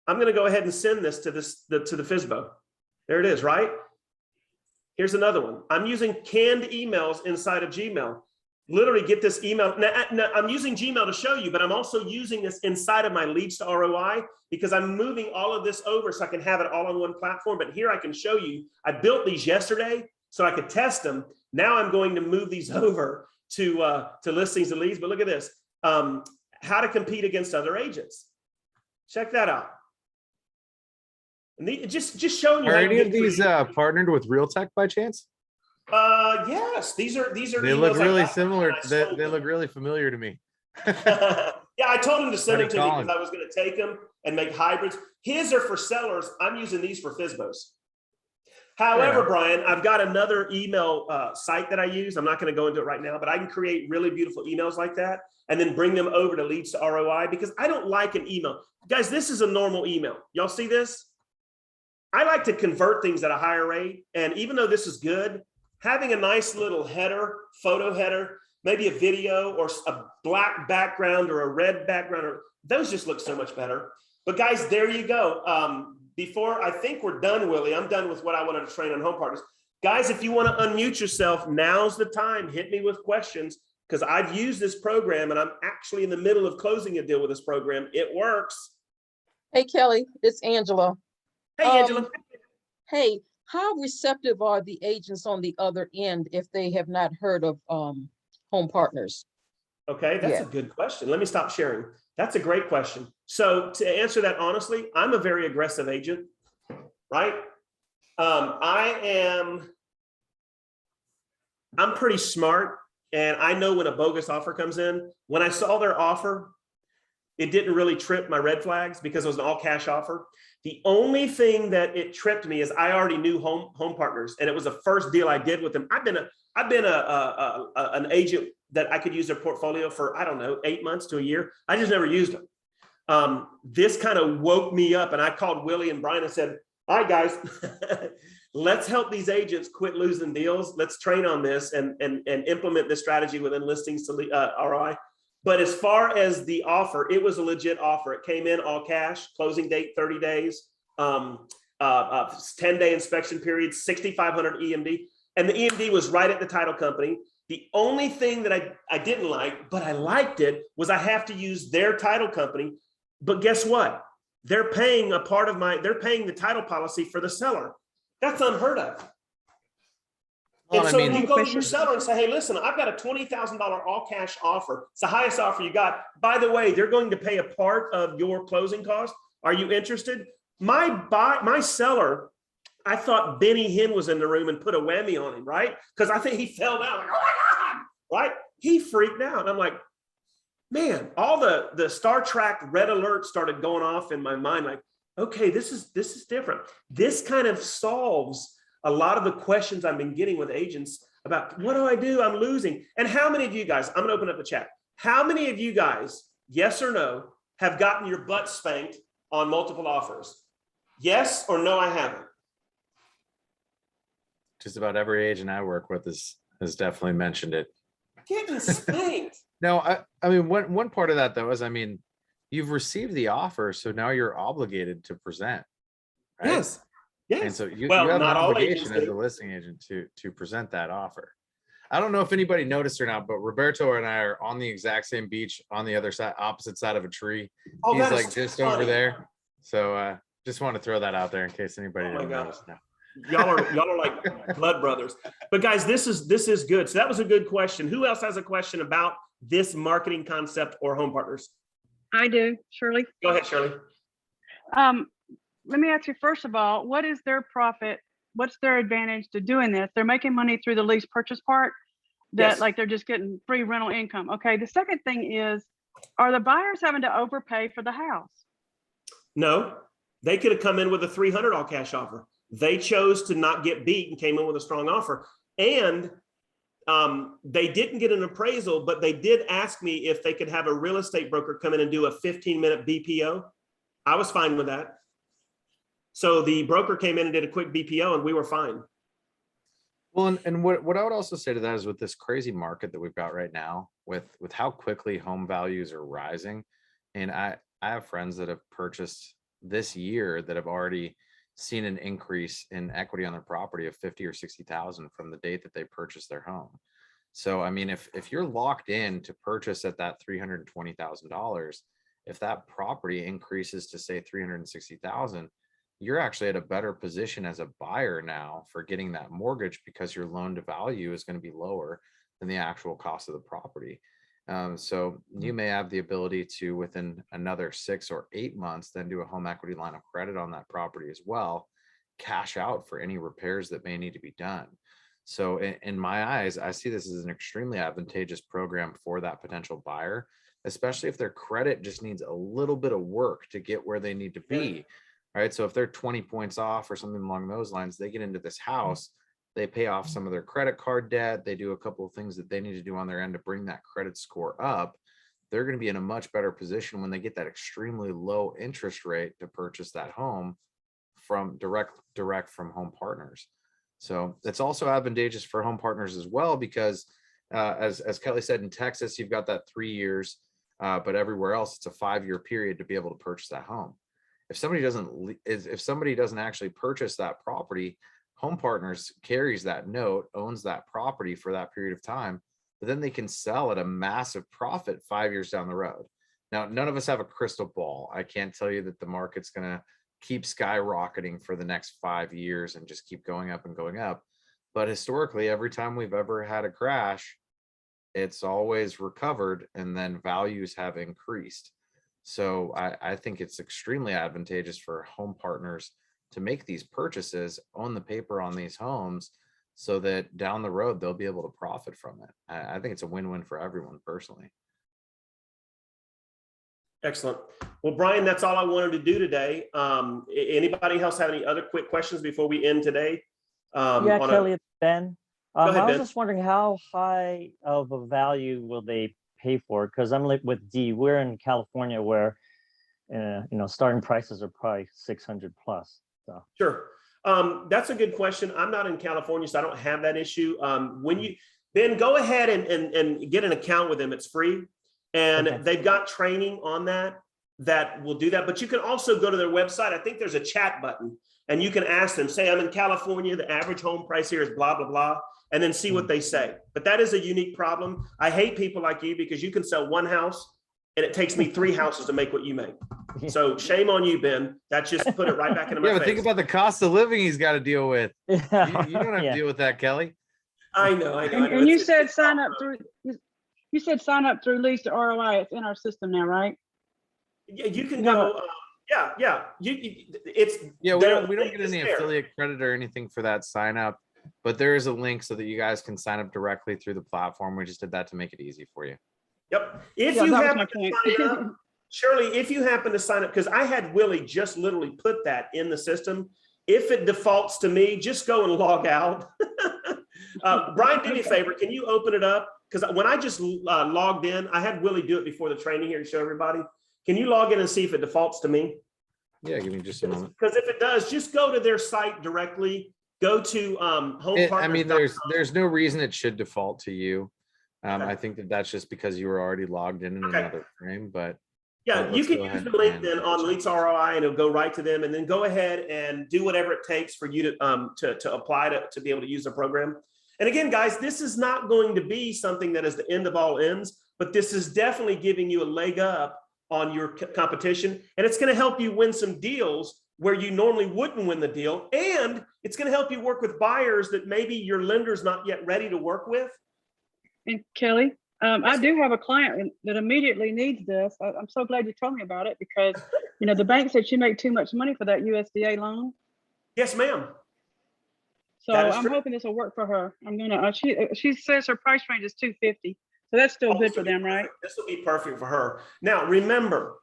I'm gonna go ahead and send this to the FSBO. There it is, right? Here's another one. I'm using canned emails inside of Gmail. Literally get this email. Now, I'm using Gmail to show you, but I'm also using this inside of my Leads to ROI because I'm moving all of this over so I can have it all on one platform. But here I can show you, I built these yesterday so I could test them. Now I'm going to move these over to listings and leads. But look at this, how to compete against other agents. Check that out. And just showing you. Are any of these partnered with Realtek by chance? Yes, these are. They look really similar. They look really familiar to me. Yeah, I told him to send them to me Colin. because I was going to take them and make hybrids. His are for sellers. I'm using these for FSBOs. However, Brian, I've got another email site that I use. I'm not going to go into it right now, but I can create really beautiful emails like that and then bring them over to Leads to ROI because I don't like an email. Guys, this is a normal email. Y'all see this? I like to convert things at a higher rate. And even though this is good, having a nice little header, photo header, maybe a video or a black background or a red background, or those just look so much better. But guys, there you go. Before I think we're done, Willie, I'm done with what I wanted to train on home partners. Guys, if you want to unmute yourself, now's the time. Hit me with questions because I've used this program and I'm actually in the middle of closing a deal with this program. It works. Hey, Kelly, it's Angela. Hey, Angela. Hey, how receptive are the agents on the other end if they have not heard of Home Partners? Okay, that's a good question. Let me stop sharing. That's a great question. So to answer that honestly, I'm a very aggressive agent, right? I'm pretty smart and I know when a bogus offer comes in. When I saw their offer, it didn't really trip my red flags because it was an all cash offer. The only thing that it tripped me is I already knew home partners, and it was the first deal I did with them. I've been an agent that I could use their portfolio for, I don't know, 8 months to a year. I just never used them. This kind of woke me up, and I called Willie and Brian and said, all right, guys, let's help these agents quit losing deals. Let's train on this and implement this strategy within listings to ROI. But as far as the offer, it was a legit offer. It came in all cash, closing date 30 days, 10-day inspection period, 6,500 EMD. And the EMD was right at the title company. The only thing that I didn't like, but I liked it, was I have to use their title company. But guess what? They're paying they're paying the title policy for the seller. That's unheard of. Well, And so when you go to your seller and say, hey, listen, I've got a $20,000 all cash offer. It's the highest offer you got. By the way, they're going to pay a part of your closing cost. Are you interested? My seller, I thought Benny Hinn was in the room and put a whammy on him, right? Because I think he fell down, like, oh my God, right? He freaked out. And I'm like, man, all the Star Trek red alert started going off in my mind. Like, okay, this is different. This kind of solves a lot of the questions I've been getting with agents about what do I do? I'm losing. And how many of you guys, I'm gonna open up the chat. How many of you guys, yes or no, have gotten your butt spanked on multiple offers? Yes or no, I haven't. Just about every agent I work with has definitely mentioned it. Getting spanked. No, I mean, one part of that though is, I mean, you've received the offer, so now you're obligated to present. Right? Yes. Yes. And so you Well, have an not all agents obligation as a do. listing agent to present that offer. I don't know if anybody noticed or not, but Roberto and I are on the exact same beach on the other side, opposite side of a tree. Oh, He's that is like just funny. over there. So just want to throw that out there in case anybody Oh my didn't God. notice. No. Y'all are like blood brothers. But guys, this is good. So that was a good question. Who else has a question about this marketing concept or home partners? I do, Shirley. Go ahead, Shirley. Let me ask you, first of all, what is their profit? What's their advantage to doing this? They're making money through the lease purchase part, that Yes. like they're just getting free rental income. Okay. The second thing is, are the buyers having to overpay for the house? No, they could have come in with a 300 all cash offer. They chose to not get beat and came in with a strong offer. And they didn't get an appraisal, but they did ask me if they could have a real estate broker come in and do a 15-minute BPO. I was fine with that. So the broker came in and did a quick BPO and we were fine. Well, and what I would also say to that is, with this crazy market that we've got right now, with how quickly home values are rising, and I have friends that have purchased this year that have already seen an increase in equity on their property of 50 or 60,000 from the date that they purchased their home. So, I mean, if you're locked in to purchase at that $320,000, if that property increases to say 360,000, you're actually at a better position as a buyer now for getting that mortgage, because your loan to value is going to be lower than the actual cost of the property. So you may have the ability to, within another 6 or 8 months, then do a home equity line of credit on that property as well, cash out for any repairs that may need to be done. So in my eyes, I see this as an extremely advantageous program for that potential buyer, especially if their credit just needs a little bit of work to get where they need to be. Right. So if they're 20 points off or something along those lines, they get into this house, they pay off some of their credit card debt, they do a couple of things that they need to do on their end to bring that credit score up. They're going to be in a much better position when they get that extremely low interest rate to purchase that home from direct from Home Partners. So it's also advantageous for Home Partners as well, because as Kelly said, in Texas, you've got that 3 years, but everywhere else, it's a 5-year period to be able to purchase that home. If somebody doesn't actually purchase that property, Home Partners carries that note, owns that property for that period of time, but then they can sell at a massive profit 5 years down the road. Now, none of us have a crystal ball. I can't tell you that the market's going to keep skyrocketing for the next 5 years and just keep going up and going up. But historically, every time we've ever had a crash, it's always recovered and then values have increased. So I think it's extremely advantageous for Home Partners to make these purchases, own the paper on these homes, so that down the road, they'll be able to profit from it. I think it's a win-win for everyone personally. Excellent. Well, Brian, that's all I wanted to do today. Anybody else have any other quick questions before we end today? Yeah, Kelly, it's Ben. Go ahead, I was Ben. just wondering, how high of a value will they pay for it? Because I'm like with D, we're in California where, starting prices are probably 600 plus. So. Sure. That's a good question. I'm not in California, so I don't have that issue. Ben, go ahead and get an account with them. It's free. And Okay. they've got training on that will do that. But you can also go to their website. I think there's a chat button, and you can ask them, say, I'm in California, the average home price here is blah, blah, blah, and then see what they say. But that is a unique problem. I hate people like you, because you can sell one house and it takes me 3 houses to make what you make. So shame on you, Ben. That just put it right back into my Yeah, but face. think about the cost of living he's got to deal with. You don't have to Yeah. deal with that, Kelly. I know. And you said sign up through, you said sign up through Lease to ROI. It's in our system now, right? Yeah, you can No. go. Yeah. Yeah, we don't get any affiliate credit or anything for that sign up, but there is a link so that you guys can sign up directly through the platform. We just did that to make it easy for you. Yep. If Yeah, you that was happen my to point. sign up, Shirley, if you happen to sign up, because I had Willie just literally put that in the system. If it defaults to me, just go and log out. Brian, do me a favor. Can you open it up? Because when I just logged in, I had Willie do it before the training here to show everybody. Can you log in and see if it defaults to me? Yeah, give me just a moment. Because if it does, just go to their site directly. Go to I mean, homepartners.com. there's no reason it should default to you. Okay. I think that that's just because you were already logged in Okay. another frame, but Yeah, let's you can go use ahead the link and then on Lease ROI and it'll go right to them, and then go ahead and do whatever it takes for you to apply to be able to use the program. And again, guys, this is not going to be something that is the end of all ends, but this is definitely giving you a leg up on your competition. And it's going to help you win some deals where you normally wouldn't win the deal. And it's going to help you work with buyers that maybe your lender's not yet ready to work with. And Kelly, I do have a client that immediately needs this. I'm so glad you told me about it because, you know, the bank said she made too much money for that USDA loan. Yes, ma'am. So That is I'm true. hoping this will work for her. I'm gonna, she says her price range is 250. So that's still good for them, right? This will be perfect for her. Now, remember,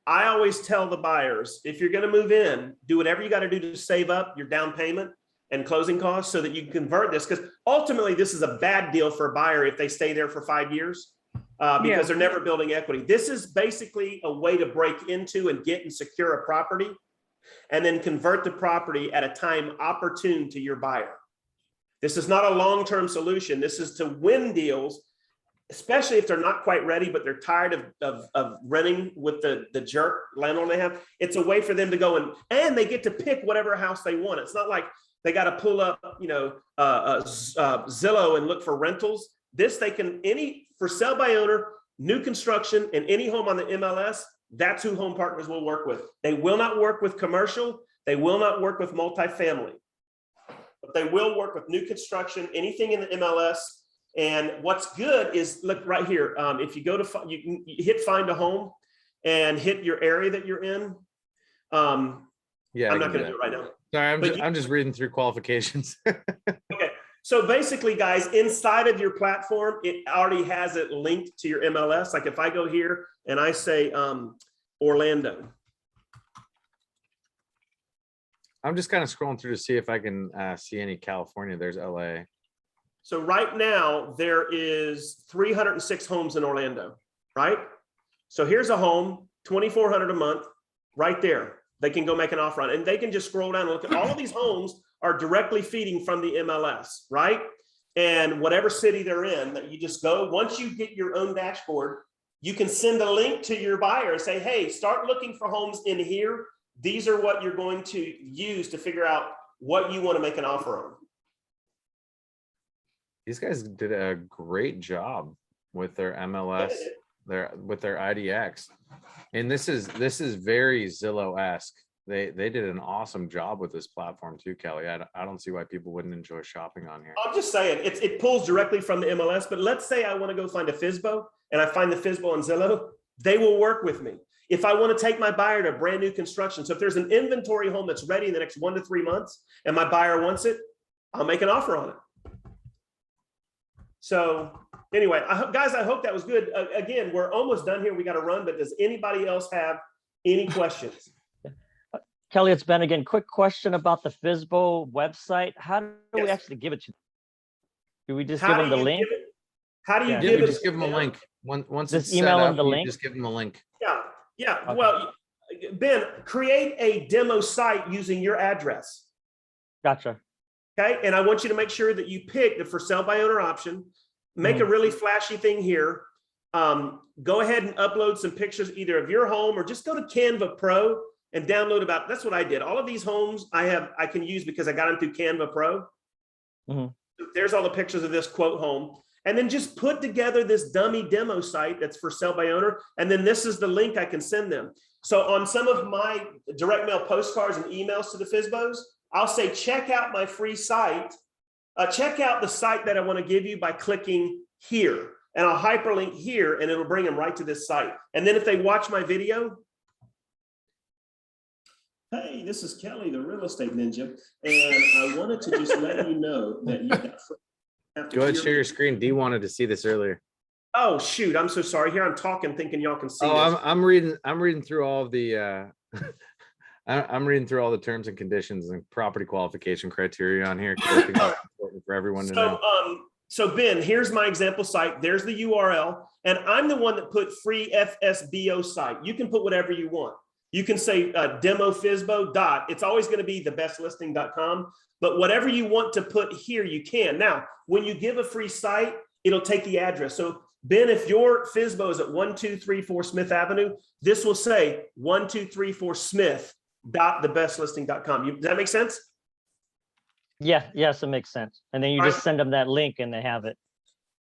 I always tell the buyers, if you're going to move in, do whatever you got to do to save up your down payment and closing costs so that you can convert this. Because ultimately, this is a bad deal for a buyer if they stay there for 5 years because they're never building equity. This is basically a way to break into and get and secure a property and then convert the property at a time opportune to your buyer. This is not a long-term solution. This is to win deals, especially if they're not quite ready, but they're tired of renting with the jerk landlord they have. It's a way for them to go and they get to pick whatever house they want. It's not like they got to pull up, Zillow and look for rentals. This they can, for sale by owner, new construction, and any home on the MLS, that's who Home Partners will work with. They will not work with commercial. They will not work with multifamily, but they will work with new construction, anything in the MLS. And what's good is, look right here. If you go to, you can hit find a home and hit your area that you're in. yeah, I'm not going to do it right now. Sorry, I'm just reading through qualifications. Okay. So basically, guys, inside of your platform, it already has it linked to your MLS. Like if I go here and I say Orlando. I'm just kind of scrolling through to see if I can see any California. There's LA. So right now there is 306 homes in Orlando, right? So here's a home, $2,400 a month, right there. They can go make an offer on it, and they can just scroll down and look at all of these homes are directly feeding from the MLS, right? And whatever city they're in, that you just go, once you get your own dashboard, you can send a link to your buyer and say, hey, start looking for homes in here. These are what you're going to use to figure out what you want to make an offer on. These guys did a great job with their MLS, with their IDX. And this is very Zillow-esque. They did an awesome job with this platform too, Kelly. I don't see why people wouldn't enjoy shopping on here. I'm just saying it pulls directly from the MLS, but let's say I want to go find a FSBO and I find the FSBO on Zillow, they will work with me. If I want to take my buyer to brand new construction, so if there's an inventory home that's ready in the next 1 to 3 months and my buyer wants it, I'll make an offer on it. So anyway, guys, I hope that was good. Again, we're almost done here. We got to run, but does anybody else have any questions? Kelly, it's Ben again. Quick question about the FSBO website. How do we actually give it to them? Do we just give them the link? How do you Yeah, give we it? just give them a link. Once Just it's set email them up, the you link? just give them a link. Yeah. Okay. Well, Ben, create a demo site using your address. Gotcha. Okay. And I want you to make sure that you pick the for sale by owner option, make a really flashy thing here. Go ahead and upload some pictures either of your home or just go to Canva Pro and download that's what I did. All of these homes I can use because I got them through Canva Pro. There's all the pictures of this quote home. And then just put together this dummy demo site that's for sale by owner. And then this is the link I can send them. So on some of my direct mail postcards and emails to the FSBOs, I'll say, check out my free site. Check out the site that I want to give you by clicking here. And I'll hyperlink here and it'll bring them right to this site. And then if they watch my video, hey, this is Kelly, the real estate ninja. And I wanted to just let you know that you got. Go ahead, share your screen. Dee wanted to see this earlier. Oh shoot, I'm so sorry. Here I'm talking, thinking y'all can see. Oh, this. I'm reading through all of the I'm reading through all the terms and conditions and property qualification criteria on here, because I think that's important for everyone to know. So Ben, here's my example site. There's the URL, and I'm the one that put free FSBO site. You can put whatever you want. You can say demo FSBO dot. It's always going to be thebestlisting.com, but whatever you want to put here, you can. Now, when you give a free site, it'll take the address. So Ben, if your FSBO is at 1234 Smith Avenue, this will say 1234 Smith dot thebestlisting.com. Does that make sense? Yeah, yes, it makes sense. And then you All just right. send them that link and they have it.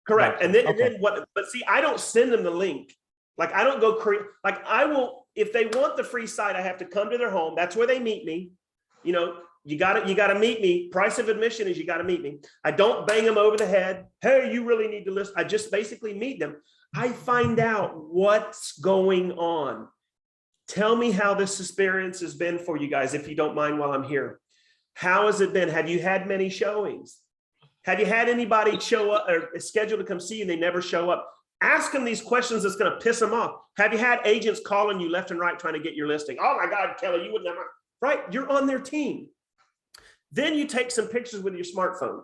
Correct. Gotcha. And then, Okay. but see, I don't send them the link. Like I don't go create, like I will, if they want the free site, I have to come to their home. That's where they meet me. You know, you gotta meet me. Price of admission is you gotta meet me. I don't bang them over the head. Hey, you really need to list. I just basically meet them. I find out what's going on. Tell me how this experience has been for you guys, if you don't mind, while I'm here. How has it been? Have you had many showings? Have you had anybody show up or scheduled to come see you and they never show up? Ask them these questions that's going to piss them off. Have you had agents calling you left and right trying to get your listing? Oh my God, Kelly, you would never, right? You're on their team. Then you take some pictures with your smartphone.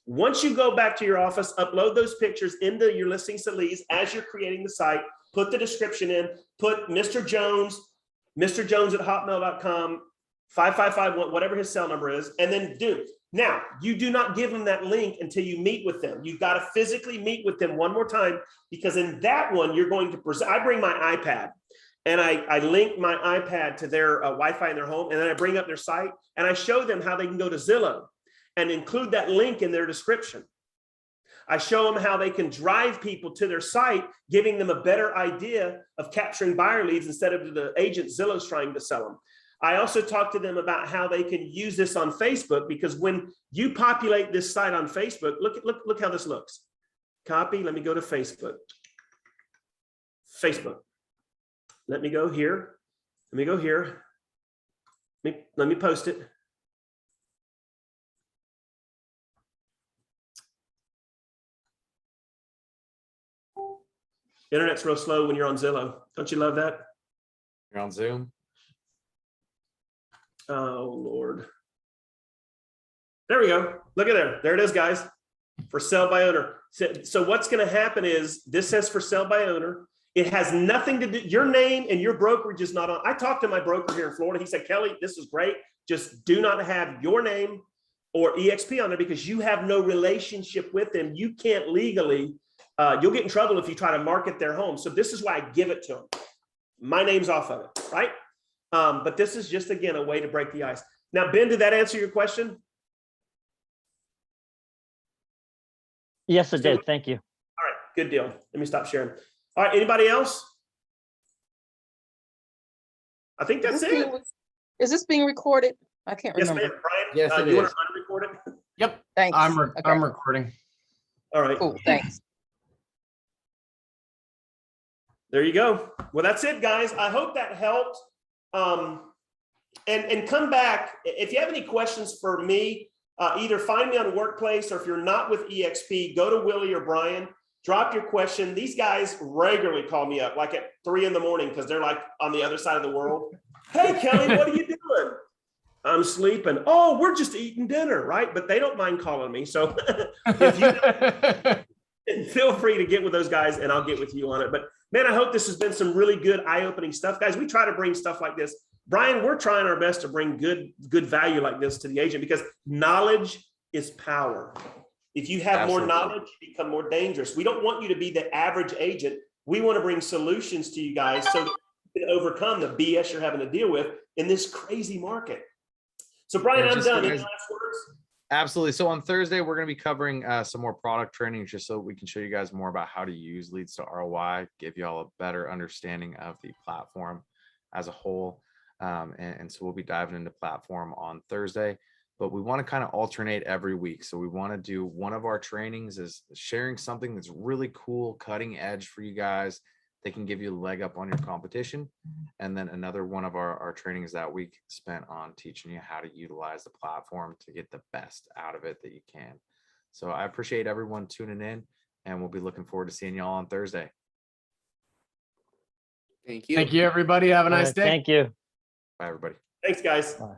Once you go back to your office, upload those pictures into your listings to Lease as you're creating the site, put the description in, put Mr. Jones at hotmail.com, 555, whatever his cell number is, and then do. Now, you do not give them that link until you meet with them. You've got to physically meet with them one more time, because in that one, you're going to present. I bring my iPad and I link my iPad to their Wi-Fi in their home, and then I bring up their site and I show them how they can go to Zillow and include that link in their description. I show them how they can drive people to their site, giving them a better idea of capturing buyer leads instead of the agent Zillow's trying to sell them. I also talk to them about how they can use this on Facebook, because when you populate this site on Facebook, look how this looks. Copy, let me go to Facebook. Facebook. Let me go here. Let me go here. Let me post it. Internet's real slow when you're on Zillow. Don't you love that? You're on Zoom. Oh, Lord. There we go. Look at there. There it is, guys. For sale by owner. So what's going to happen is this says for sale by owner. It has nothing to do, your name and your brokerage is not on. I talked to my broker here in Florida. He said, Kelly, this is great. Just do not have your name or EXP on there, because you have no relationship with them. You can't legally, you'll get in trouble if you try to market their home. So this is why I give it to them. My name's off of it, right? But this is just, again, a way to break the ice. Now, Ben, did that answer your question? Yes, it did. Thank you. All right, good deal. Let me stop sharing. All right, anybody else? I think that's it. Is this being recorded? I can't Yes, remember. ma'am. Brian, Yes, it you want is. to unrecord it? Yep, Thanks. I'm Okay. recording. All right, Cool, thanks. there you go. Well, that's it, guys. I hope that helped. And come back. If you have any questions for me, either find me on Workplace, or if you're not with EXP, go to Willie or Brian. Drop your question. These guys regularly call me up, like at 3 in the morning, because they're like on the other side of the world. Hey, Kelly, what are you doing? I'm sleeping. Oh, we're just eating dinner, right? But they don't mind calling me. So if you feel free to get with those guys, and I'll get with you on it. But man, I hope this has been some really good eye-opening stuff. Guys, we try to bring stuff like this. Brian, we're trying our best to bring good value like this to the agent, because knowledge is power. If you have Absolutely. more knowledge, you become more dangerous. We don't want you to be the average agent. We want to bring solutions to you guys so that you can overcome the BS you're having to deal with in this crazy market. So Brian, And I'm just done. so Any guys- last words? Absolutely. So on Thursday, we're going to be covering some more product training, just so we can show you guys more about how to use Leads to ROI, give you all a better understanding of the platform as a whole. And so we'll be diving into platform on Thursday, but we want to kind of alternate every week. So we want to do one of our trainings is sharing something that's really cool, cutting edge for you guys. They can give you a leg up on your competition. And then another one of our trainings that week spent on teaching you how to utilize the platform to get the best out of it that you can. So I appreciate everyone tuning in, and we'll be looking forward to seeing y'all on Thursday. Thank you. Thank you, everybody. Have a All nice right, day. Thank you. Bye, everybody. Thanks, guys. Bye.